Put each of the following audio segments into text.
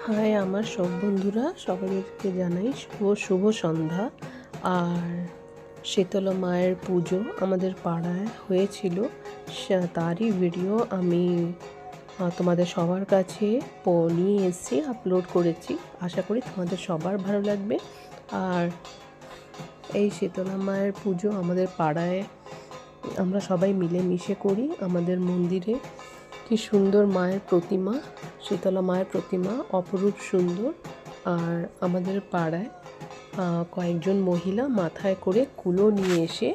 High আমার সব বন্ধুরা, সকলকে জানাই শুভ সন্ধ্যা। আর শীতলা মায়ের পুজো আমাদের পাড়ায় হয়েছিল, তারই ভিডিও আমি তোমাদের সবার কাছে নিয়ে এসেছি, আপলোড করেছি। আশা করি তোমাদের সবার ভালো লাগবে। আর এই শীতলা মায়ের পুজো আমাদের পাড়ায় আমরা সবাই মিলেমিশে করি। আমাদের মন্দিরে কি সুন্দর মায়ের প্রতিমা, শীতলা মায়ের প্রতিমা অপরূপ সুন্দর। আর আমাদের পাড়ায় কয়েকজন মহিলা মাথায় করে কুলো নিয়ে এসে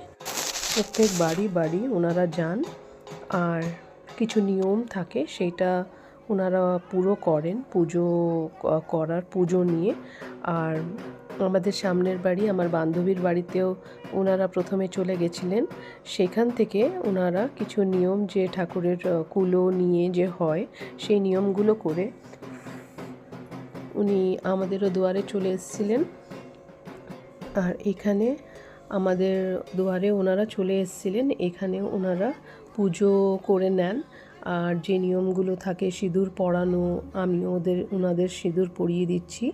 প্রত্যেক বাড়ি বাড়ি ওনারা যান। আর কিছু নিয়ম থাকে, সেটা ওনারা পুরো করেন পুজো নিয়ে। আর আমাদের সামনের বাড়ি, আমার বান্ধবীর বাড়িতেও ওনারা প্রথমে চলে গেছিলেন। সেখান থেকে ওনারা কিছু নিয়ম, যে ঠাকুরের কুলো নিয়ে যে হয়, সেই নিয়মগুলো করে উনি আমাদেরও দুয়ারে চলে এসেছিলেন। আর এখানে আমাদের দুয়ারে ওনারা চলে এসেছিলেন, এখানে ওনারা পুজো করে নেন। আর যে নিয়মগুলো থাকে, সিঁদুর পরানো, আমি ওনাদের সিঁদুর পরিয়ে দিচ্ছি।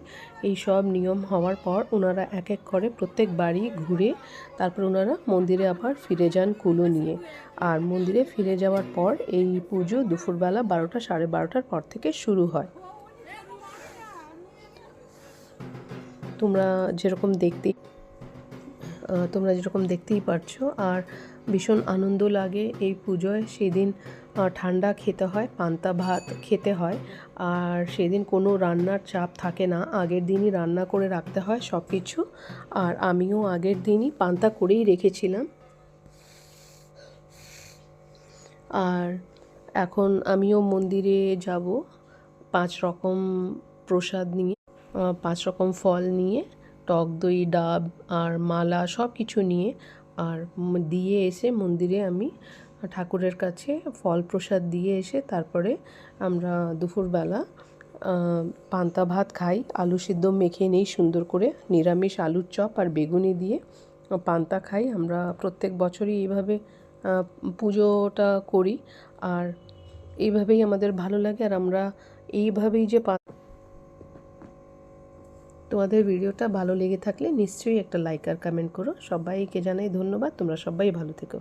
এই সব নিয়ম হওয়ার পর ওনারা এক এক করে প্রত্যেক বাড়ি ঘুরে তারপর ওনারা মন্দিরে আবার ফিরে যান কুলো নিয়ে। আর মন্দিরে ফিরে যাওয়ার পর এই পুজো দুপুরবেলা 12টা সাড়ে 12টার পর থেকে শুরু হয়। তোমরা যেরকম দেখতেই পারছো। আর ভীষণ আনন্দ লাগে এই পুজোয়। সেদিন ঠান্ডা খেতে হয়, পান্তা ভাত খেতে হয়। আর সেদিন কোনো রান্নার চাপ থাকে না, আগের দিনই রান্না করে রাখতে হয় সব কিছু। আর আমিও আগের দিনই পান্তা করেই রেখেছিলাম। আর এখন আমিও মন্দিরে যাব 5 রকম প্রসাদ নিয়ে, 5 রকম ফল নিয়ে, টক দই, ডাব আর মালা সব কিছু নিয়ে। আর দিয়ে এসে মন্দিরে আমি ঠাকুরের কাছে ফল প্রসাদ দিয়ে এসে তারপরে আমরা দুপুরবেলা পান্তা ভাত খাই। আলু সিদ্ধ মেখে নেই সুন্দর করে, নিরামিষ আলুর চপ আর বেগুনি দিয়ে পান্তা খাই। আমরা প্রত্যেক বছরই এইভাবে পুজোটা করি। আর এইভাবেই আমাদের ভালো লাগে। আর আমরা এইভাবেই যে তোমাদের ভিডিওটা ভালো লেগে থাকলে নিশ্চয়ই একটা লাইক আর কমেন্ট করো। সবাইকে জানাই ধন্যবাদ। তোমরা সবাই ভালো থেকো।